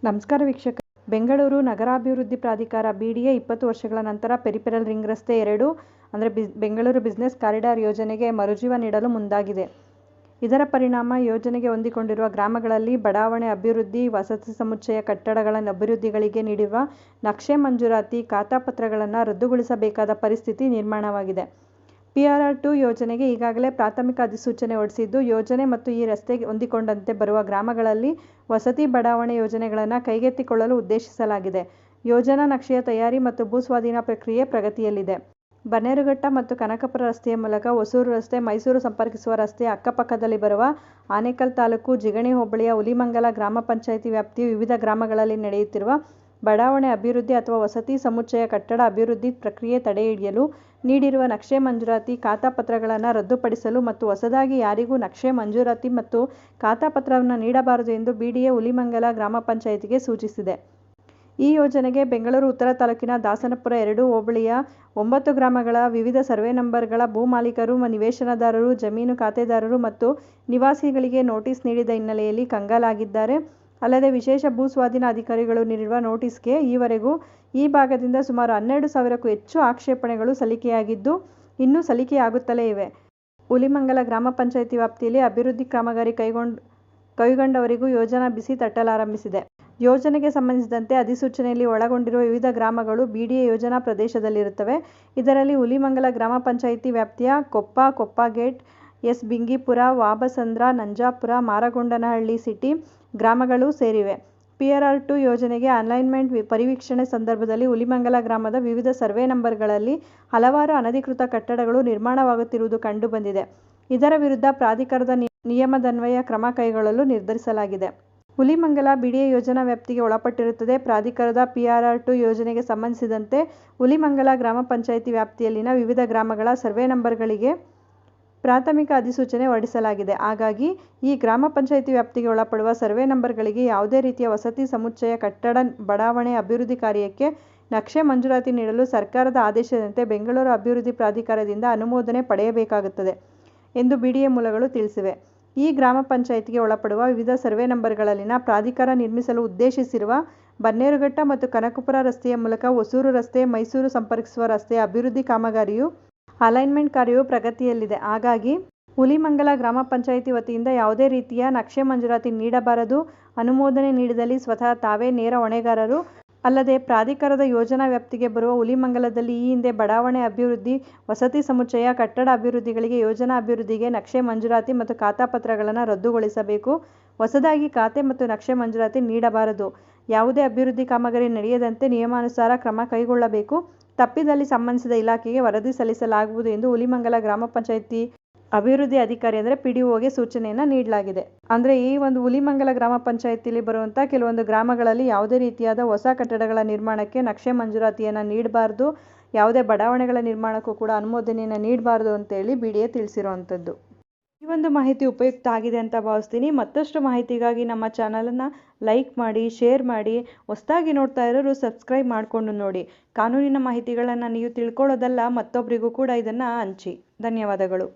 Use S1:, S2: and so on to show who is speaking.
S1: ನಮಸ್ಕಾರ ವೀಕ್ಷಕ. ಬೆಂಗಳೂರು ನಗರಾಭಿವೃದ್ಧಿ ಪ್ರಾಧಿಕಾರ BDA 20 ವರ್ಷಗಳ ನಂತರ ಪೆರಿಫೆರಲ್ ರಿಂಗ್ ರಸ್ತೆ 2 ಅಂದರೆ ಬೆಂಗಳೂರು ಬಿಸಿನೆಸ್ ಕಾರಿಡಾರ್ ಯೋಜನೆಗೆ ಮರುಜೀವ ನೀಡಲು ಮುಂದಾಗಿದೆ. ಇದರ ಪರಿಣಾಮ ಯೋಜನೆಗೆ ಹೊಂದಿಕೊಂಡಿರುವ ಗ್ರಾಮಗಳಲ್ಲಿ ಬಡಾವಣೆ ಅಭಿವೃದ್ಧಿ, ವಸತಿ ಸಮುಚ್ಚಯ ಕಟ್ಟಡಗಳ ಅಭಿವೃದ್ಧಿಗಳಿಗೆ ನೀಡಿರುವ ನಕ್ಷೆ ಮಂಜೂರಾತಿ, ಖಾತಾಪತ್ರಗಳನ್ನು ರದ್ದುಗೊಳಿಸಬೇಕಾದ ಪರಿಸ್ಥಿತಿ ನಿರ್ಮಾಣವಾಗಿದೆ. PRR2 ಯೋಜನೆಗೆ ಈಗಾಗಲೇ ಪ್ರಾಥಮಿಕ ಅಧಿಸೂಚನೆ ಹೊರಡಿಸಿದ್ದು, ಯೋಜನೆ ಮತ್ತು ಈ ರಸ್ತೆಗೆ ಹೊಂದಿಕೊಂಡಂತೆ ಬರುವ ಗ್ರಾಮಗಳಲ್ಲಿ ವಸತಿ ಬಡಾವಣೆ ಯೋಜನೆಗಳನ್ನು ಕೈಗೆತ್ತಿಕೊಳ್ಳಲು ಉದ್ದೇಶಿಸಲಾಗಿದೆ. ಯೋಜನಾ ನಕ್ಷೆಯ ತಯಾರಿ ಮತ್ತು ಭೂಸ್ವಾಧೀನ ಪ್ರಕ್ರಿಯೆ ಪ್ರಗತಿಯಲ್ಲಿದೆ. ಬನ್ನೇರುಘಟ್ಟ ಮತ್ತು ಕನಕಪುರ ರಸ್ತೆಯ ಮೂಲಕ ಹೊಸೂರು ರಸ್ತೆ, ಮೈಸೂರು ಸಂಪರ್ಕಿಸುವ ರಸ್ತೆ, ಅಕ್ಕಪಕ್ಕದಲ್ಲಿ ಬರುವ ಆನೇಕಲ್ ತಾಲೂಕು ಜಿಗಣಿ ಹೋಬಳಿಯ ಹುಲಿಮಂಗಲ ಗ್ರಾಮ ಪಂಚಾಯಿತಿ ವ್ಯಾಪ್ತಿಯ ವಿವಿಧ ಗ್ರಾಮಗಳಲ್ಲಿ ನಡೆಯುತ್ತಿರುವ ಬಡಾವಣೆ ಅಭಿವೃದ್ಧಿ ಅಥವಾ ವಸತಿ ಸಮುಚ್ಚಯ ಕಟ್ಟಡ ಅಭಿವೃದ್ಧಿ ಪ್ರಕ್ರಿಯೆ ತಡೆಹಿಡಿಯಲು ನೀಡಿರುವ ನಕ್ಷೆ ಮಂಜೂರಾತಿ, ಖಾತಾಪತ್ರಗಳನ್ನು ರದ್ದುಪಡಿಸಲು ಮತ್ತು ಹೊಸದಾಗಿ ಯಾರಿಗೂ ನಕ್ಷೆ ಮಂಜೂರಾತಿ ಮತ್ತು ಖಾತಾಪತ್ರವನ್ನು ನೀಡಬಾರದು ಎಂದು BDA ಹುಲಿಮಂಗಲ ಗ್ರಾಮ ಪಂಚಾಯಿತಿಗೆ ಸೂಚಿಸಿದೆ. ಈ ಯೋಜನೆಗೆ ಬೆಂಗಳೂರು ಉತ್ತರ ತಾಲೂಕಿನ ದಾಸನಪುರ 2 ಹೋಬಳಿಯ 9 ಗ್ರಾಮಗಳ ವಿವಿಧ ಸರ್ವೆ ನಂಬರ್ಗಳ ಭೂಮಾಲೀಕರು, ನಿವೇಶನದಾರರು, ಜಮೀನು ಖಾತೆದಾರರು ಮತ್ತು ನಿವಾಸಿಗಳಿಗೆ ನೋಟಿಸ್ ನೀಡಿದ ಹಿನ್ನೆಲೆಯಲ್ಲಿ ಕಂಗಾಲಾಗಿದ್ದಾರೆ. ಅಲ್ಲದೆ ವಿಶೇಷ ಭೂ ಸ್ವಾಧೀನ ಅಧಿಕಾರಿಗಳು ನೀಡಿರುವ ನೋಟಿಸ್ಗೆ ಈವರೆಗೂ ಈ ಭಾಗದಿಂದ ಸುಮಾರು 12,000ಕ್ಕೂ ಹೆಚ್ಚು ಆಕ್ಷೇಪಣೆಗಳು ಸಲ್ಲಿಕೆಯಾಗಿದ್ದು, ಇನ್ನೂ ಸಲ್ಲಿಕೆಯಾಗುತ್ತಲೇ ಇವೆ. ಹುಲಿಮಂಗಲ ಗ್ರಾಮ ಪಂಚಾಯಿತಿ ವ್ಯಾಪ್ತಿಯಲ್ಲಿ ಅಭಿವೃದ್ಧಿ ಕಾಮಗಾರಿ ಕೈಗೊಂಡವರಿಗೂ ಯೋಜನಾ ಬಿಸಿ ತಟ್ಟಲಾರಂಭಿಸಿದೆ. ಯೋಜನೆಗೆ ಸಂಬಂಧಿಸಿದಂತೆ ಅಧಿಸೂಚನೆಯಲ್ಲಿ ಒಳಗೊಂಡಿರುವ ವಿವಿಧ ಗ್ರಾಮಗಳು BDA ಯೋಜನಾ ಪ್ರದೇಶದಲ್ಲಿರುತ್ತವೆ. ಇದರಲ್ಲಿ ಹುಲಿಮಂಗಲ ಗ್ರಾಮ ಪಂಚಾಯಿತಿ ವ್ಯಾಪ್ತಿಯ ಕೊಪ್ಪಗೇಟ್, ಎಸ್. ಬಿಂಗಿಪುರ, ವಾಬಸಂದ್ರ, ನಂಜಾಪುರ, ಮಾರಗೊಂಡನಹಳ್ಳಿ ಸಿಟಿ ಗ್ರಾಮಗಳು ಸೇರಿವೆ. PRR2 ಯೋಜನೆಗೆ ಅಲೈನ್ಮೆಂಟ್ ಪರಿವೀಕ್ಷಣೆ ಸಂದರ್ಭದಲ್ಲಿ ಹುಲಿಮಂಗಲ ಗ್ರಾಮದ ವಿವಿಧ ಸರ್ವೆ ನಂಬರ್ಗಳಲ್ಲಿ ಹಲವಾರು ಅನಧಿಕೃತ ಕಟ್ಟಡಗಳು ನಿರ್ಮಾಣವಾಗುತ್ತಿರುವುದು ಕಂಡುಬಂದಿದೆ. ಇದರ ವಿರುದ್ಧ ಪ್ರಾಧಿಕಾರದ ನಿಯಮದನ್ವಯ ಕ್ರಮ ಕೈಗೊಳ್ಳಲು ನಿರ್ಧರಿಸಲಾಗಿದೆ. ಹುಲಿಮಂಗಲ BDA ಯೋಜನಾ ವ್ಯಾಪ್ತಿಗೆ ಒಳಪಟ್ಟಿರುತ್ತದೆ. ಪ್ರಾಧಿಕಾರದ PRR2 ಯೋಜನೆಗೆ ಸಂಬಂಧಿಸಿದಂತೆ ಹುಲಿಮಂಗಲ ಗ್ರಾಮ ಪಂಚಾಯಿತಿ ವ್ಯಾಪ್ತಿಯಲ್ಲಿನ ವಿವಿಧ ಗ್ರಾಮಗಳ ಸರ್ವೆ ನಂಬರ್ಗಳಿಗೆ ಪ್ರಾಥಮಿಕ ಅಧಿಸೂಚನೆ ಹೊರಡಿಸಲಾಗಿದೆ. ಹಾಗಾಗಿ ಈ ಗ್ರಾಮ ಪಂಚಾಯಿತಿ ವ್ಯಾಪ್ತಿಗೆ ಒಳಪಡುವ ಸರ್ವೆ ನಂಬರ್ಗಳಿಗೆ ಯಾವುದೇ ರೀತಿಯ ವಸತಿ ಸಮುಚ್ಚಯ ಕಟ್ಟಡ ಬಡಾವಣೆ ಅಭಿವೃದ್ಧಿ ಕಾರ್ಯಕ್ಕೆ ನಕ್ಷೆ ಮಂಜೂರಾತಿ ನೀಡಲು ಸರ್ಕಾರದ ಆದೇಶದಂತೆ ಬೆಂಗಳೂರು ಅಭಿವೃದ್ಧಿ ಪ್ರಾಧಿಕಾರದಿಂದ ಅನುಮೋದನೆ ಪಡೆಯಬೇಕಾಗುತ್ತದೆ ಎಂದು BDA ಮೂಲಗಳು ತಿಳಿಸಿವೆ. ಈ ಗ್ರಾಮ ಪಂಚಾಯಿತಿಗೆ ಒಳಪಡುವ ವಿವಿಧ ಸರ್ವೆ ನಂಬರ್ಗಳಲ್ಲಿನ ಪ್ರಾಧಿಕಾರ ನಿರ್ಮಿಸಲು ಉದ್ದೇಶಿಸಿರುವ ಬನ್ನೇರುಘಟ್ಟ ಮತ್ತು ಕನಕಪುರ ರಸ್ತೆಯ ಮೂಲಕ ಹೊಸೂರು ರಸ್ತೆ, ಮೈಸೂರು ಸಂಪರ್ಕಿಸುವ ರಸ್ತೆಯ ಅಭಿವೃದ್ಧಿ ಕಾಮಗಾರಿಯು ಅಲೈನ್ಮೆಂಟ್ ಕಾರ್ಯವು ಪ್ರಗತಿಯಲ್ಲಿದೆ. ಹಾಗಾಗಿ ಹುಲಿಮಂಗಲ ಗ್ರಾಮ ಪಂಚಾಯಿತಿ ವತಿಯಿಂದ ಯಾವುದೇ ರೀತಿಯ ನಕ್ಷೆ ಮಂಜೂರಾತಿ ನೀಡಬಾರದು. ಅನುಮೋದನೆ ನೀಡಿದಲ್ಲಿ ಸ್ವತಃ ತಾವೇ ನೇರ ಹೊಣೆಗಾರರು. ಅಲ್ಲದೆ ಪ್ರಾಧಿಕಾರದ ಯೋಜನಾ ವ್ಯಾಪ್ತಿಗೆ ಬರುವ ಹುಲಿಮಂಗಲದಲ್ಲಿ ಈ ಹಿಂದೆ ಬಡಾವಣೆ ಅಭಿವೃದ್ಧಿ, ವಸತಿ ಸಮುಚ್ಚಯ ಕಟ್ಟಡ ಅಭಿವೃದ್ಧಿಗಳಿಗೆ ಯೋಜನಾ ಅಭಿವೃದ್ಧಿಗೆ ನಕ್ಷೆ ಮಂಜೂರಾತಿ ಮತ್ತು ಖಾತಾಪತ್ರಗಳನ್ನು ರದ್ದುಗೊಳಿಸಬೇಕು. ಹೊಸದಾಗಿ ಖಾತೆ ಮತ್ತು ನಕ್ಷೆ ಮಂಜೂರಾತಿ ನೀಡಬಾರದು. ಯಾವುದೇ ಅಭಿವೃದ್ಧಿ ಕಾಮಗಾರಿ ನಡೆಯದಂತೆ ನಿಯಮಾನುಸಾರ ಕ್ರಮ ಕೈಗೊಳ್ಳಬೇಕು. ತಪ್ಪಿದಲ್ಲಿ ಸಂಬಂಧಿಸಿದ ಇಲಾಖೆಗೆ ವರದಿ ಸಲ್ಲಿಸಲಾಗುವುದು ಎಂದು ಹುಲಿಮಂಗಲ ಗ್ರಾಮ ಪಂಚಾಯಿತಿ ಅಭಿವೃದ್ಧಿ ಅಧಿಕಾರಿ ಅಂದರೆ PDOಗೆ ಸೂಚನೆಯನ್ನು ನೀಡಲಾಗಿದೆ. ಅಂದರೆ ಈ ಒಂದು ಹುಲಿಮಂಗಲ ಗ್ರಾಮ ಪಂಚಾಯಿತಿಯಲ್ಲಿ ಬರುವಂಥ ಕೆಲವೊಂದು ಗ್ರಾಮಗಳಲ್ಲಿ ಯಾವುದೇ ರೀತಿಯಾದ ಹೊಸ ಕಟ್ಟಡಗಳ ನಿರ್ಮಾಣಕ್ಕೆ ನಕ್ಷೆ ಮಂಜೂರಾತಿಯನ್ನು ನೀಡಬಾರ್ದು, ಯಾವುದೇ ಬಡಾವಣೆಗಳ ನಿರ್ಮಾಣಕ್ಕೂ ಕೂಡ ಅನುಮೋದನೆಯನ್ನು ನೀಡಬಾರ್ದು ಅಂತೇಳಿ BDA ತಿಳಿಸಿರುವಂಥದ್ದು. ಈ ಒಂದು ಮಾಹಿತಿ ಉಪಯುಕ್ತ ಆಗಿದೆ ಅಂತ ಭಾವಿಸ್ತೀನಿ. ಮತ್ತಷ್ಟು ಮಾಹಿತಿಗಾಗಿ ನಮ್ಮ ಚಾನಲನ್ನು ಲೈಕ್ ಮಾಡಿ, ಶೇರ್ ಮಾಡಿ, ಹೊಸದಾಗಿ ನೋಡ್ತಾ ಇರೋರು ಸಬ್ಸ್ಕ್ರೈಬ್ ಮಾಡಿಕೊಂಡು ನೋಡಿ. ಕಾನೂನಿನ ಮಾಹಿತಿಗಳನ್ನು ನೀವು ತಿಳ್ಕೊಳ್ಳೋದಲ್ಲ, ಮತ್ತೊಬ್ಬರಿಗೂ ಕೂಡ ಇದನ್ನು ಹಂಚಿ. ಧನ್ಯವಾದಗಳು.